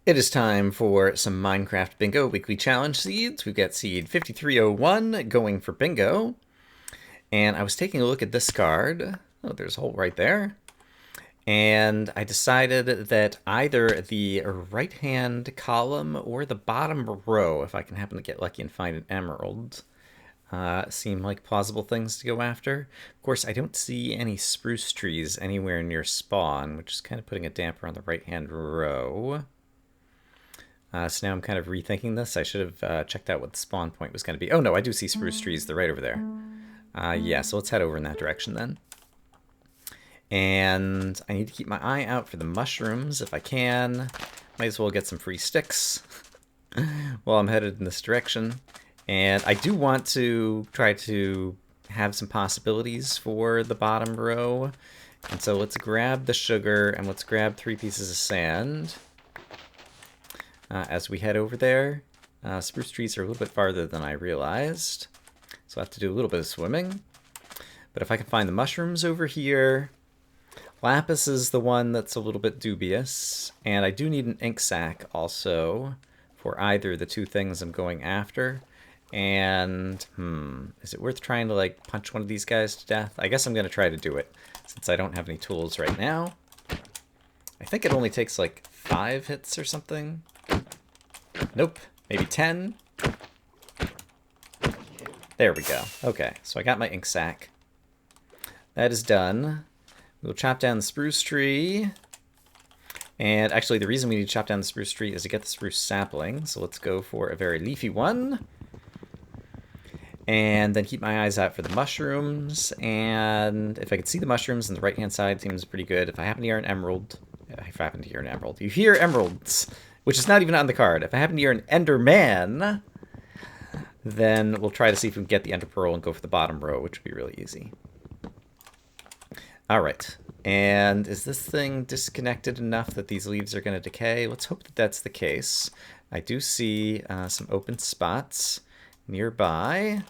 It is time for some Minecraft Bingo Weekly Challenge seeds. We've got seed 5301 going for bingo. And I was taking a look at this card. Oh, there's a hole right there. And I decided that either the right-hand column or the bottom row, if I can happen to get lucky and find an emerald, seem like plausible things to go after. Of course, I don't see any spruce trees anywhere near spawn, which is kind of putting a damper on the right-hand row. So now I'm kind of rethinking this. I should have checked out what the spawn point was going to be. Oh no, I do see spruce trees. They're right over there. Yeah, so let's head over in that direction then. And I need to keep my eye out for the mushrooms if I can. Might as well get some free sticks while I'm headed in this direction. And I do want to try to have some possibilities for the bottom row. And so let's grab the sugar and let's grab 3 pieces of sand. As we head over there. Spruce trees are a little bit farther than I realized, so I have to do a little bit of swimming. But if I can find the mushrooms over here, lapis is the one that's a little bit dubious, and I do need an ink sac also for either the two things I'm going after. And, is it worth trying to, like, punch one of these guys to death? I guess I'm going to try to do it, since I don't have any tools right now. I think it only takes, like, 5 hits or something. Nope, maybe 10. There we go. Okay, so I got my ink sac. That is done. We'll chop down the spruce tree. And actually, the reason we need to chop down the spruce tree is to get the spruce sapling. So let's go for a very leafy one. And then keep my eyes out for the mushrooms. And if I can see the mushrooms on the right-hand side, seems pretty good. If I happen to hear an emerald... If I happen to hear an emerald. You hear emeralds, which is not even on the card. If I happen to hear an enderman, then we'll try to see if we can get the ender pearl and go for the bottom row, which would be really easy. All right. And is this thing disconnected enough that these leaves are going to decay? Let's hope that that's the case. I do see some open spots nearby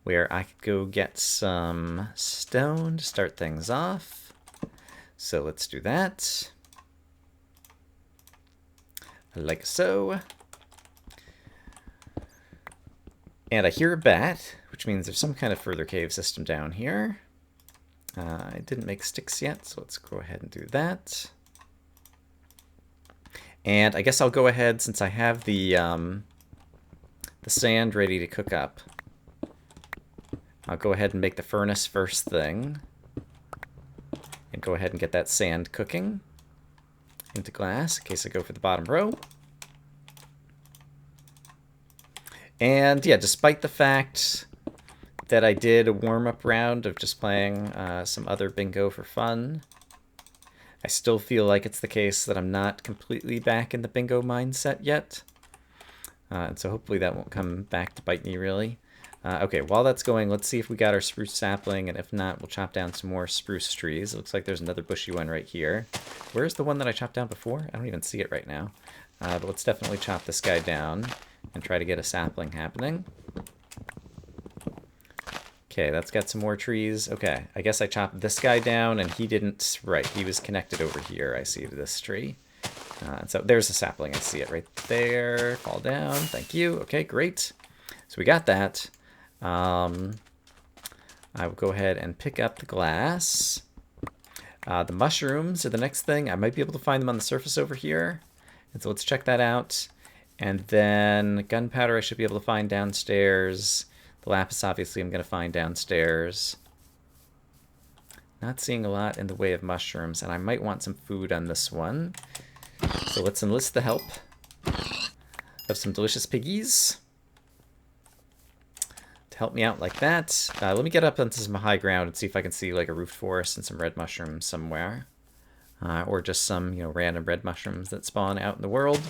where I could go get some stone to start things off. So let's do that. Like so. And I hear a bat, which means there's some kind of further cave system down here. I didn't make sticks yet, so let's go ahead and do that. And I guess I'll go ahead, since I have the sand ready to cook up. I'll go ahead and make the furnace first thing. And go ahead and get that sand cooking into glass in case I go for the bottom row. And yeah, despite the fact that I did a warm-up round of just playing some other bingo for fun, I still feel like it's the case that I'm not completely back in the bingo mindset yet. And so hopefully that won't come back to bite me, really. Okay, while that's going, let's see if we got our spruce sapling, and if not, we'll chop down some more spruce trees. It looks like there's another bushy one right here. Where's the one that I chopped down before? I don't even see it right now. But let's definitely chop this guy down and try to get a sapling happening. Okay, that's got some more trees. Okay, I guess I chopped this guy down, and he didn't... Right, he was connected over here, I see, to this tree. So there's a sapling. I see it right there. Fall down. Thank you. Okay, great. So we got that. I will go ahead and pick up the glass. The mushrooms are the next thing. I might be able to find them on the surface over here. And so let's check that out. And then gunpowder I should be able to find downstairs. The lapis obviously I'm going to find downstairs. Not seeing a lot in the way of mushrooms, and I might want some food on this one. So let's enlist the help of some delicious piggies to help me out like that. Let me get up onto some high ground and see if I can see like a roofed forest and some red mushrooms somewhere. Or just some, random red mushrooms that spawn out in the world.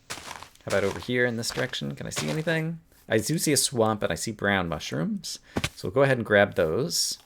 How about over here in this direction? Can I see anything? I do see a swamp, and I see brown mushrooms. So we'll go ahead and grab those.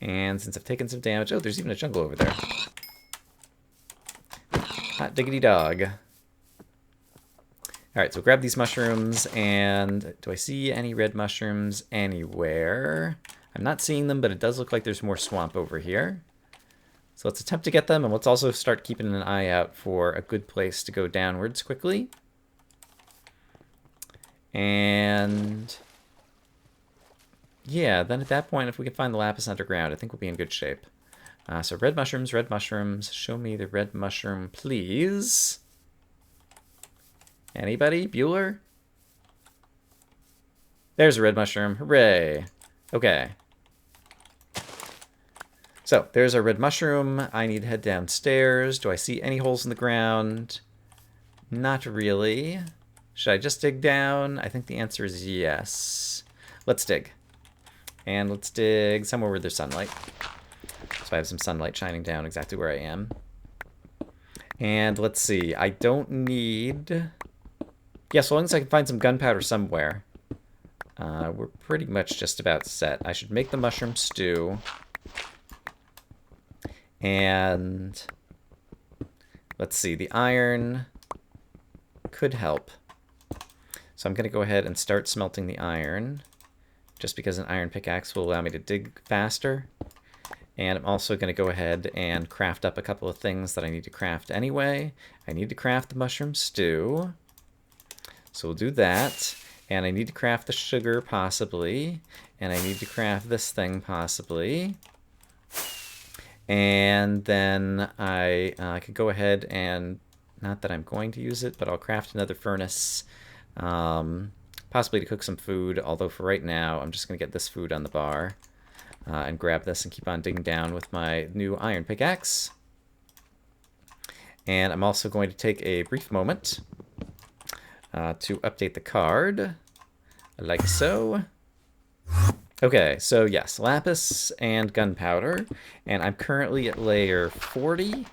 And since I've taken some damage... Oh, there's even a jungle over there. Hot diggity dog. Alright, so grab these mushrooms, and do I see any red mushrooms anywhere? I'm not seeing them, but it does look like there's more swamp over here. So let's attempt to get them, and let's also start keeping an eye out for a good place to go downwards quickly. And yeah, then at that point, if we can find the lapis underground, I think we'll be in good shape. So red mushrooms, red mushrooms. Show me the red mushroom, please. Anybody? Bueller? There's a red mushroom. Hooray. Okay. So, there's our red mushroom. I need to head downstairs. Do I see any holes in the ground? Not really. Should I just dig down? I think the answer is yes. Let's dig. And let's dig somewhere where there's sunlight. So I have some sunlight shining down exactly where I am. And let's see. I don't need... Yeah, so long as I can find some gunpowder somewhere. We're pretty much just about set. I should make the mushroom stew. And let's see, the iron could help. So I'm going to go ahead and start smelting the iron, just because an iron pickaxe will allow me to dig faster. And I'm also going to go ahead and craft up a couple of things that I need to craft anyway. I need to craft the mushroom stew. So we'll do that. And I need to craft the sugar, possibly. And I need to craft this thing, possibly. And then I could go ahead and, not that I'm going to use it, but I'll craft another furnace, possibly to cook some food, although for right now, I'm just going to get this food on the bar and grab this and keep on digging down with my new iron pickaxe. And I'm also going to take a brief moment to update the card, like so. Okay, so yes, lapis and gunpowder, and I'm currently at layer 40,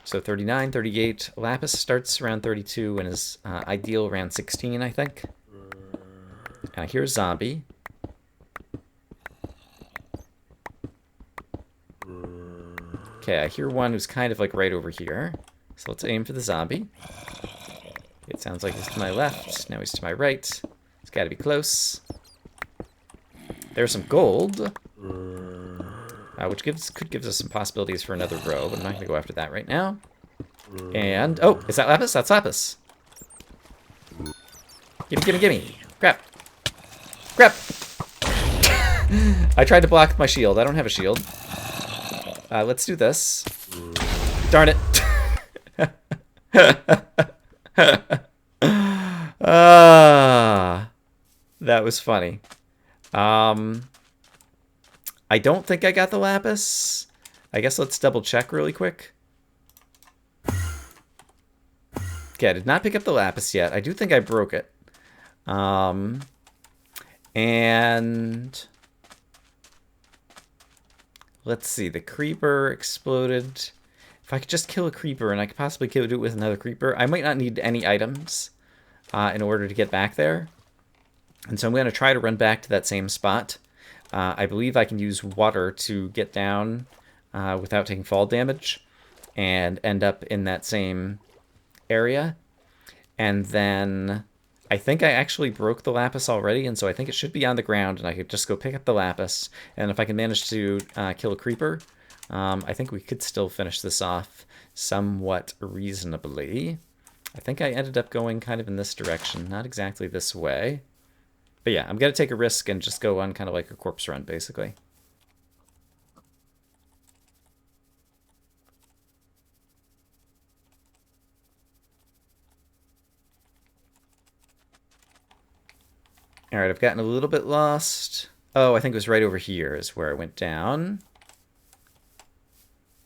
so 39, 38. Lapis starts around 32 and is ideal around 16, I think. And I hear a zombie. Okay, I hear one who's kind of like right over here, so let's aim for the zombie. It sounds like he's to my left, now he's to my right. It's got to be close. There's some gold, which could give us some possibilities for another row, but I'm not going to go after that right now. And, oh, is that lapis? That's lapis. Gimme, gimme, gimme. Crap. Crap. I tried to block my shield. I don't have a shield. Let's do this. Darn it. That was funny. I don't think I got the lapis. I guess let's double check really quick. Okay, I did not pick up the lapis yet. I do think I broke it. And let's see, the creeper exploded. If I could just kill a creeper, and I could possibly do it with another creeper, I might not need any items in order to get back there. And so I'm going to try to run back to that same spot. I believe I can use water to get down without taking fall damage and end up in that same area. And then I think I actually broke the lapis already, and so I think it should be on the ground, and I could just go pick up the lapis. And if I can manage to kill a creeper, I think we could still finish this off somewhat reasonably. I think I ended up going kind of in this direction, not exactly this way. But yeah, I'm going to take a risk and just go on kind of like a corpse run, basically. All right, I've gotten a little bit lost. Oh, I think it was right over here is where I went down.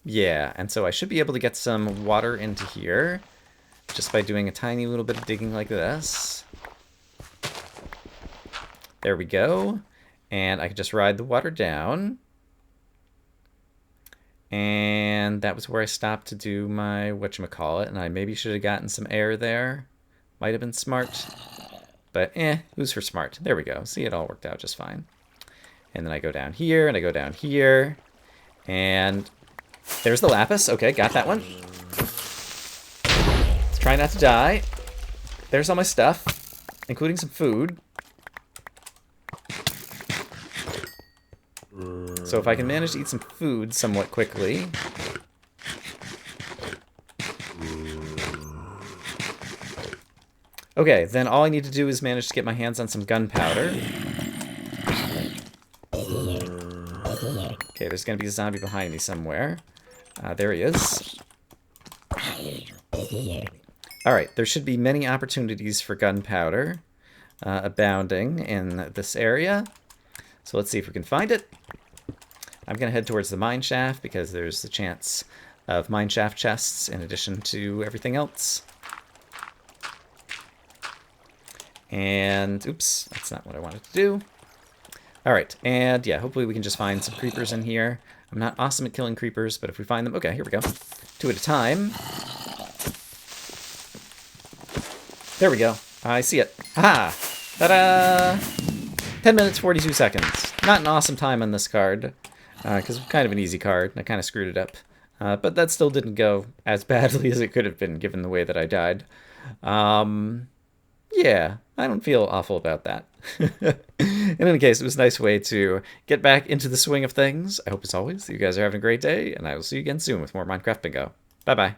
Yeah, and so I should be able to get some water into here just by doing a tiny little bit of digging like this. There we go. And I can just ride the water down. And that was where I stopped to do my whatchamacallit, and I maybe should have gotten some air there. Might have been smart. But who's for smart? There we go. See, it all worked out just fine. And then I go down here, and I go down here. And there's the lapis. Okay, got that one. Let's try not to die. There's all my stuff, including some food. So if I can manage to eat some food somewhat quickly, Okay, then all I need to do is manage to get my hands on some gunpowder. Okay, there's going to be a zombie behind me somewhere. There he is. Alright, there should be many opportunities for gunpowder abounding in this area. So let's see if we can find it. I'm going to head towards the mine shaft because there's the chance of mine shaft chests in addition to everything else. And, oops, that's not what I wanted to do. Alright, and yeah, hopefully we can just find some creepers in here. I'm not awesome at killing creepers, but if we find them... Okay, here we go. 2 at a time. There we go. I see it. Haha! Ta-da! 10 minutes, 42 seconds. Not an awesome time on this card, because it's kind of an easy card, and I kind of screwed it up. But that still didn't go as badly as it could have been, given the way that I died. Yeah, I don't feel awful about that. In any case, it was a nice way to get back into the swing of things. I hope, as always, that you guys are having a great day, and I will see you again soon with more Minecraft Bingo. Bye-bye.